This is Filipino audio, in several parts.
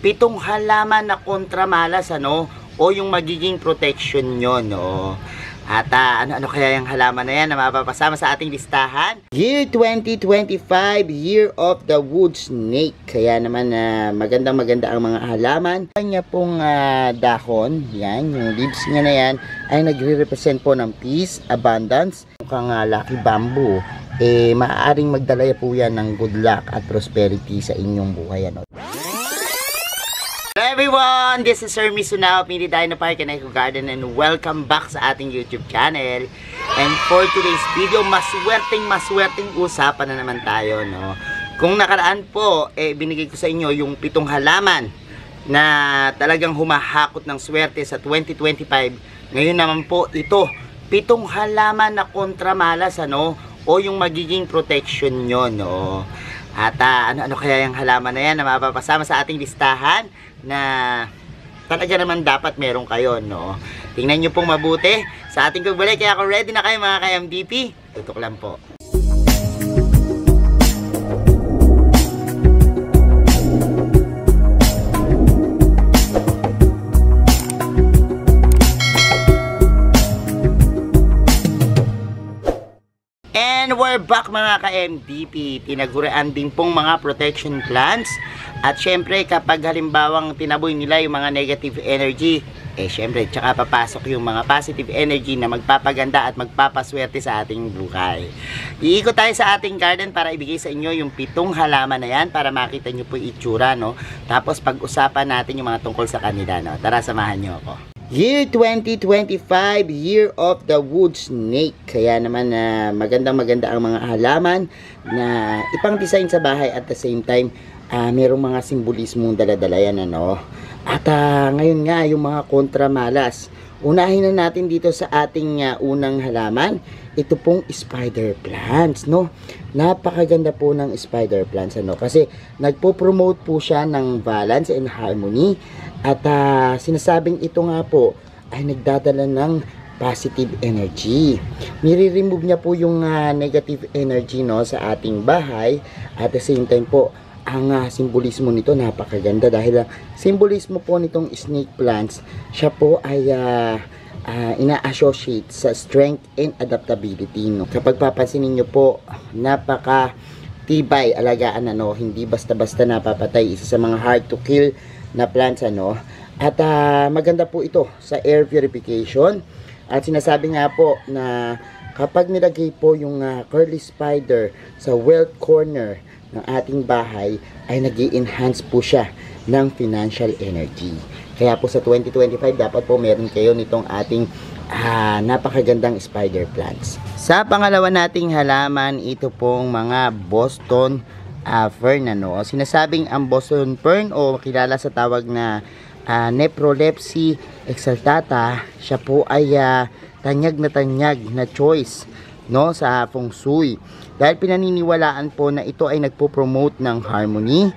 pitong halaman na kontramalas, ano, o yung magiging protection nyo, no. At ano kaya yung halaman na yan na mapapasama sa ating listahan? Year 2025, Year of the Wood Snake. Kaya naman magandang-maganda ang mga halaman. Kanya pong dahon, yan, yung leaves niya na yan, ay nagre-represent po ng peace, abundance. Mukhang lucky bamboo, maaaring magdala po yan ng good luck at prosperity sa inyong buhay, ano. Hello everyone! This is Sir Misunao of Mini Dino Park and Eco Garden, and welcome back sa ating YouTube channel. And for today's video, maswerteng usapan na naman tayo, no? Kung nakaraan po, binigay ko sa inyo yung 7 halaman na talagang humahakot ng swerte sa 2025. Ngayon naman po ito, 7 halaman na kontramalas, ano, o yung magiging protection nyo, no? At ano kaya yung halaman na yan na mapapasama sa ating listahan na talaga naman dapat meron kayo, no? Tingnan nyo pong mabuti sa ating pagbalik. Kaya kung ready na kayo mga ka-MDP, tutok lang po. And we're back mga ka-MDP. Tinagurian din pong mga protection plants. At syempre kapag halimbawang tinaboy nila yung mga negative energy, syempre tsaka papasok yung mga positive energy na magpapaganda at magpapaswerte sa ating buhay. Iikot tayo sa ating garden para ibigay sa inyo yung 7 halaman na yan para makita nyo po yung itsura, no? Tapos pag-usapan natin yung mga tungkol sa kanila, no? Tara, samahan nyo ako. Year 2025, Year of the Wood Snake. Kaya naman magandang-maganda ang mga halaman na ipang design sa bahay at the same time merong mga simbolismong dala-dala yan, ano. At ngayon nga yung mga kontramalas. Unahin na natin dito sa ating unang halaman. Ito pong spider plants, no. Napakaganda po ng spider plants, ano, kasi nagpo-promote po siya ng balance and harmony. At sinasabing ito nga po ay nagdadala ng positive energy. Nire-remove niya po yung negative energy, no, sa ating bahay. At the same time po, ang simbolismo nito napakaganda dahil simbolismo po nitong snake plants, siya po ay ina-associate sa strength and adaptability, no. Kapag papansinin niyo po, napaka tibay, alagaan, ano, hindi basta-basta napapatay. Isa sa mga hard to kill na plants, ano. At maganda po ito sa air purification. At sinasabi nga po na kapag nilagay po yung curly spider sa wealth corner ng ating bahay, ay nag-i-enhance po siya ng financial energy. Kaya po sa 2025 dapat po meron kayo nitong ating napakagandang spider plants. Sa pangalawa nating halaman, ito pong mga Boston fern, ano. Sinasabing ang Boston fern, o kilala sa tawag na Neprolepsi exaltata, siya po ay tanyag na choice, no, sa feng shui, dahil pinaniniwalaan po na ito ay nagpo-promote ng harmony,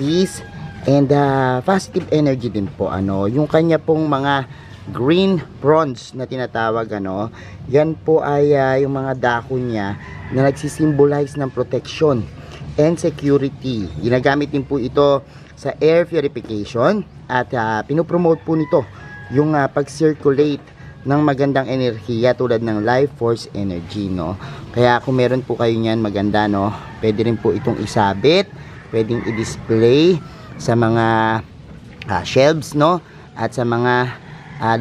peace, and positive energy din po, ano. Yung kanya pong mga green bronze na tinatawag, ano, yan po ay yung mga dahon niya na nagsisimbolize ng protection and security. Ginagamit din po ito sa air purification at pinopromote po nito yung pag-circulate ng magandang enerhiya tulad ng life force energy, no. Kaya kung meron po kayo niyan, maganda, no. Pwede rin po itong isabit, pwedeng i-display sa mga shelves, no, at sa mga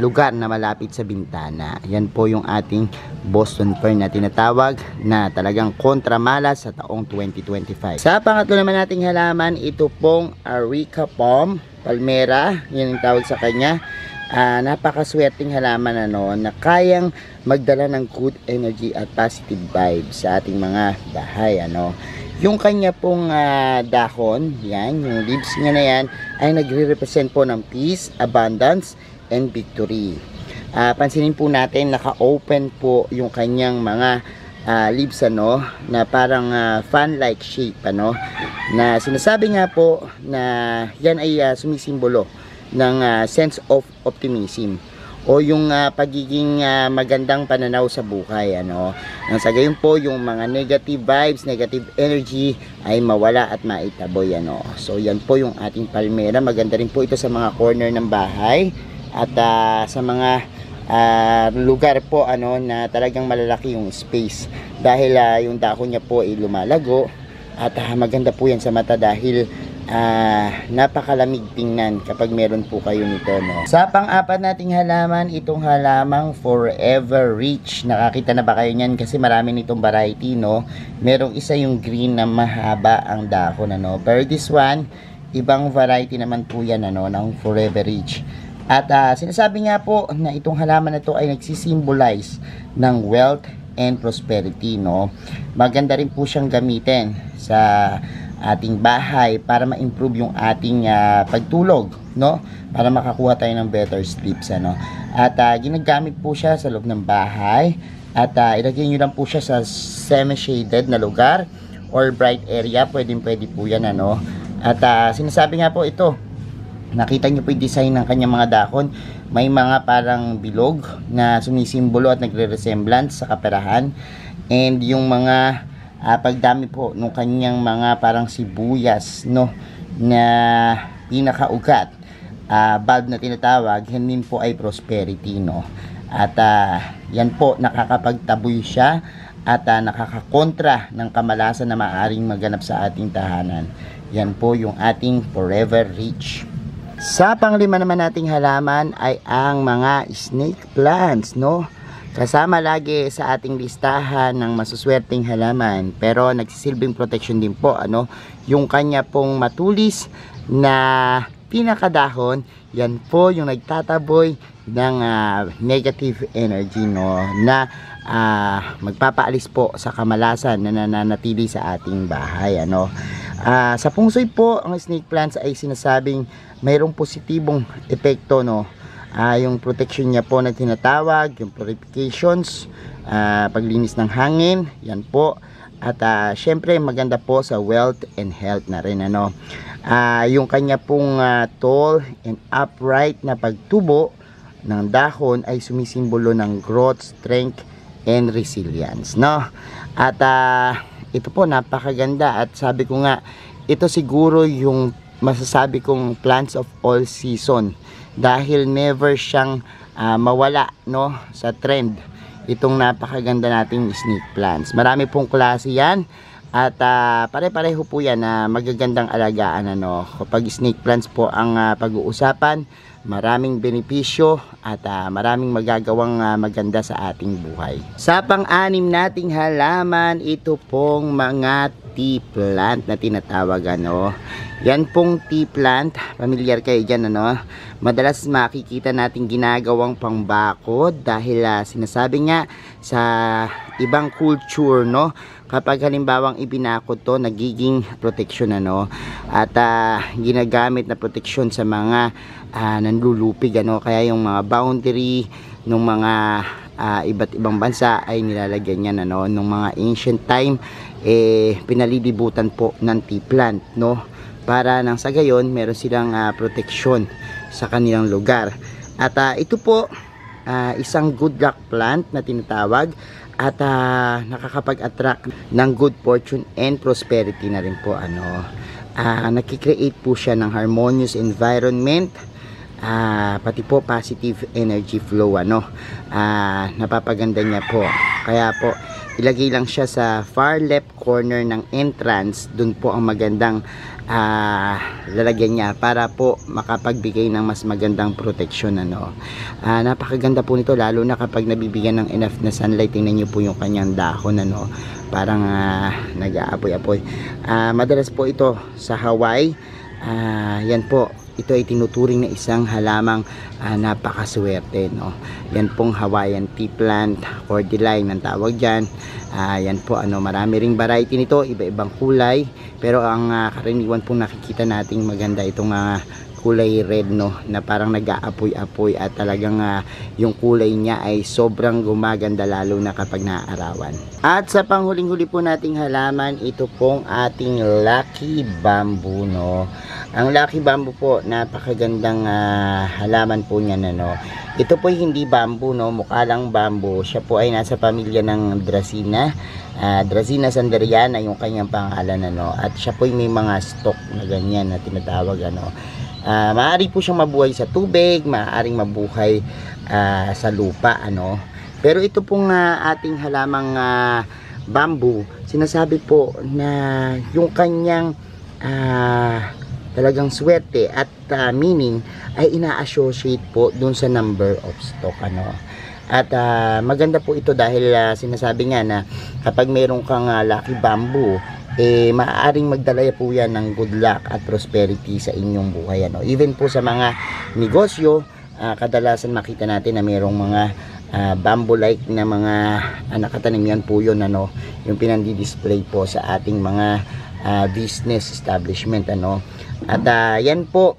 lugar na malapit sa bintana. Yan po yung ating Boston fern na tinatawag na talagang kontramalas sa taong 2025. Sa pangatlo naman nating halaman, ito pong Areca palm, palmera, yan ang tawag sa kanya. Napakaswerteng halaman, ano, na kayang magdala ng good energy at positive vibes sa ating mga bahay, ano. Yung kanya pong dahon, yan, yung leaves niya na yan, ay nagre-represent po ng peace, abundance, and victory. Pansinin po natin, naka-open po yung kanyang mga leaves, ano, na parang fan-like shape, ano, na sinasabi nga po na yan ay sumisimbolo ng sense of optimism o yung pagiging magandang pananaw sa buhay, ano. Nang sa gayon po yung mga negative vibes, negative energy ay mawala at maitaboy, ano. So yan po yung ating palmera. Maganda rin po ito sa mga corner ng bahay at sa mga lugar po, ano, na talagang malalaki yung space dahil yung dahon niya po ay lumalago at maganda po yan sa mata dahil napakalamig tingnan kapag meron po kayo nito, no. Sa pang-apat nating halaman, itong halamang Forever Rich. Nakakita na ba kayo niyan? Kasi marami nitong variety, no. Merong isa yung green na mahaba ang dahon, ano. Pero this one, ibang variety naman po yan, ano, ng Forever Rich. At sinasabi nga po na itong halaman na ito ay nagsisimbolize ng wealth and prosperity, no. Maganda rin po siyang gamitin sa ating bahay para ma-improve yung ating pagtulog, no, para makakuha tayo ng better sleeps, ano. At ginagamit po siya sa loob ng bahay at ilagay nyo lang po siya sa semi-shaded na lugar or bright area, pwede po yan, ano. At sinasabi nga po ito, nakita nyo po yung design ng kanyang mga dahon, may mga parang bilog na sumisimbolo at nagre-resemblance sa kaperahan, and yung mga pagdami po nung kanyang mga parang sibuyas, no, na pinakaugat, bulb na tinatawag, yan din po ay prosperity, no. At yan po, nakakapagtaboy siya at nakakakontra ng kamalasan na maaaring maganap sa ating tahanan. Yan po yung ating Forever Rich. Sa panglima naman nating halaman ay ang mga snake plants, no. Kasama lagi sa ating listahan ng masuswerteng halaman, pero nagsisilbing protection din po, ano, yung kanya pong matulis na pinakadahon. Yan po yung nagtataboy ng negative energy, no, na magpapaalis po sa kamalasan na nananatili sa ating bahay, ano. Sa pungsoy po, ang snake plants ay sinasabing mayroong positibong epekto, no. Yung protection niya po na tinatawag, yung purifications, paglinis ng hangin, yan po. At syempre maganda po sa wealth and health na rin, ano. Yung kanya pong tall and upright na pagtubo ng dahon ay sumisimbolo ng growth, strength, and resilience, no. At ito po napakaganda at sabi ko nga, ito siguro yung masasabi kong plants of all season dahil never siyang mawala, no, sa trend. Itong napakaganda nating snake plants, marami pong klase yan at pare-pareho po yan na magagandang alagaan, ano. Kapag snake plants po ang pag-uusapan, maraming benepisyo at maraming magagawang maganda sa ating buhay. Sa pang-anim nating halaman, ito pong mga tea plant na tinatawag, ano. Yan pong tea plant, familiar kayo dyan, ano. Madalas makikita natin ginagawang pangbakod dahil sinasabi nga sa ibang culture, no, kapag halimbawang ibinakod to, nagiging protection, ano, at ginagamit na protection sa mga nanlulupig, ano. Kaya yung mga boundary ng mga iba't ibang bansa ay nilalagyan yan, ano. Nung mga ancient time, pinalilibutan po ng tea plant, no, para nang sa gayon meron silang protection sa kanilang lugar. At ito po isang good luck plant na tinatawag at nakakapag-attract ng good fortune and prosperity na rin po, ano. Nakikreate po siya ng harmonious environment, pati po positive energy flow, ano. Napapaganda niya po, kaya po ilagay lang siya sa far left corner ng entrance. Dun po ang magandang lalagyan niya para po makapagbigay ng mas magandang protection, ano. Napakaganda po nito lalo na kapag nabibigyan ng enough na sunlight. Tingnan niyo po yung kanyang dahon, ano, parang nag-aapoy-apoy. Madalas po ito sa Hawaii. Yan po, ito ay tinuturing na isang halamang napakaswerte, no. Yan pong Hawaiian tea plant, cordyline ang tawag dyan. Yan po, ano, marami ring variety nito, iba-ibang kulay, Pero ang karaniwan po nakikita nating maganda itong kulay red, no, na parang nag-aapoy-apoy at talagang yung kulay niya ay sobrang gumaganda lalo na kapag naaarawan. At sa panghuling-huli po nating halaman, ito pong ating Lucky Bamboo, no. Ang Lucky Bamboo po, napakagandang halaman po niya, no. Ito po hindi bamboo, no, mukha lang bamboo. Siya po ay nasa pamilya ng Dracena. Dracena sanderiana yung kanyang pangalan, no. At siya po ay may mga stalk na ganyan na tinatawag, ano. Maaari po siyang mabuhay sa tubig, maaaring mabuhay sa lupa, ano. Pero ito pong ating halamang bamboo, sinasabi po na yung kanyang talagang swerte at meaning ay ina-associate po dun sa number of stalk, ano. At maganda po ito dahil sinasabi nga na kapag mayroon kang lucky bamboo, maaaring magdala po yan ng good luck at prosperity sa inyong buhay, ano. Even po sa mga negosyo, kadalasan makita natin na mayroong mga bamboo like na mga nakatanim, yan po yun, ano, yung pinandi-display po sa ating mga business establishment, ano. At yan po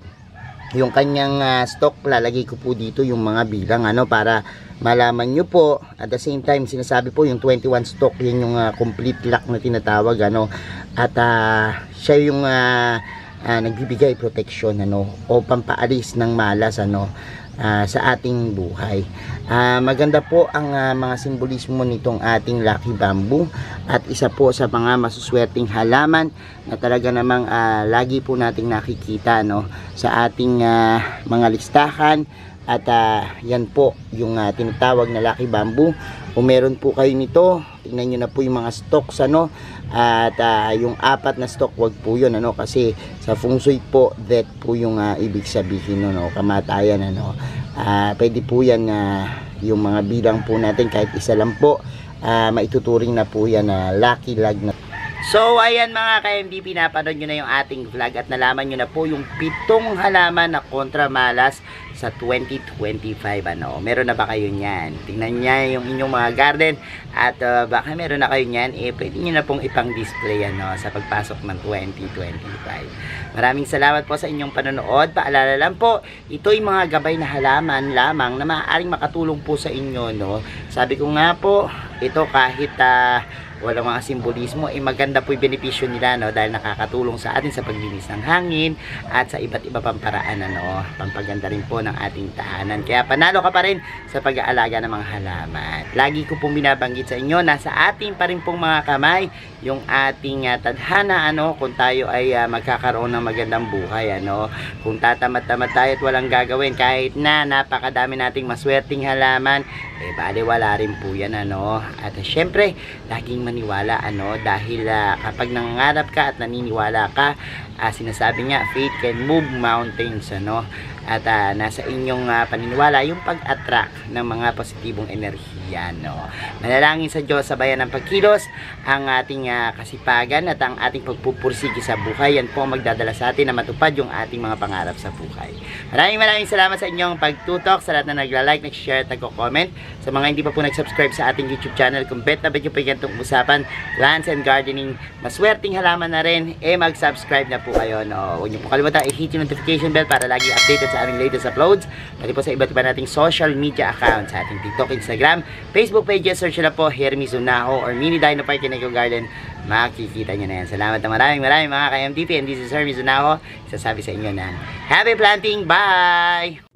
yung kanyang stock. Lalagay ko po dito yung mga bilang, ano, para malaman nyo po. At the same time, sinasabi po yung 21 stock, yun yung complete lock na tinatawag, ano. At siya yung nagbibigay protection, ano, o pampaalis ng malas, ano, sa ating buhay. Maganda po ang mga simbolismo nitong ating Lucky Bamboo, at isa po sa mga masuswerteng halaman na talaga namang lagi po nating nakikita, no, sa ating mga listahan. At yan po yung tinatawag na Lucky Bamboo. Kung meron po kayo nito, tingnan nyo na po yung mga stocks, ano. At yung 4 na stock, wag po yun, ano, kasi sa feng shui po, death po yung ibig sabihin, no, kamatayan, ano. Pwede po yan yung mga bilang po natin, kahit isa lang po, maituturing na po yan na lucky lag na. So ayan mga ka-MDP, napanood nyo na yung ating vlog at nalaman nyo na po yung 7 halaman na kontra malas sa 2025, ano. Meron na ba kayo niyan? Tingnan niya yung inyong mga garden at baka meron na kayo niyan, pwede nyo na pong ipang display, ano, sa pagpasok ng 2025. Maraming salamat po sa inyong panonood. Paalala lang po, ito'y mga gabay na halaman lamang na maaaring makatulong po sa inyo, no. Sabi ko nga po, ito kahit walang mga simbolismo, maganda po yung benepisyo nila, no, dahil nakakatulong sa atin sa paglinis ng hangin at sa iba't iba pang paraan, ano, pampaganda rin po ng ating tahanan. Kaya panalo ka pa rin sa pag-aalaga ng mga halaman. Lagi ko pong binabanggit sa inyo, nasa ating pa rin pong mga kamay yung ating tadhana, ano, kung tayo ay magkakaroon ng magandang buhay, ano. Kung tatamad-tamad tayo at walang gagawin, kahit na napakadami nating maswerteng halaman, baliwala rin po yan, ano. At syempre, laging maniwala, ano, dahil kapag nangangarap ka at naniniwala ka, sinasabi nga, faith can move mountains, ano. At nasa inyong paniniwala yung pag-attract ng mga positibong enerhiya, no. Manalangin sa Diyos, sabayan ng pagkilos ang ating kasipagan at ang ating pagpupursige sa buhay. Yan po ang magdadala sa atin na matupad yung ating mga pangarap sa buhay. Maraming salamat sa inyong pagtutok, sa lahat na nagla-like, nag-share at nagko-comment. Sa mga hindi pa po nag-subscribe sa ating YouTube channel, kung bet na bet nyo po yung usapan, plants and gardening, maswerteng halaman na rin, mag-subscribe na po kayo, no. Huwag nyo po kalimutan i-hit yung notification bell para lagi updated sa aming latest uploads, pati po sa iba't iba nating social media accounts, sa ating TikTok, Instagram, Facebook pages. Search na po Hermes Unaho or Mini Dino Park in Eco Garden, makikita nyo na yan. Salamat na maraming mga ka-MDP, and this is Hermes Unaho, sasabi sa inyo na happy planting, bye!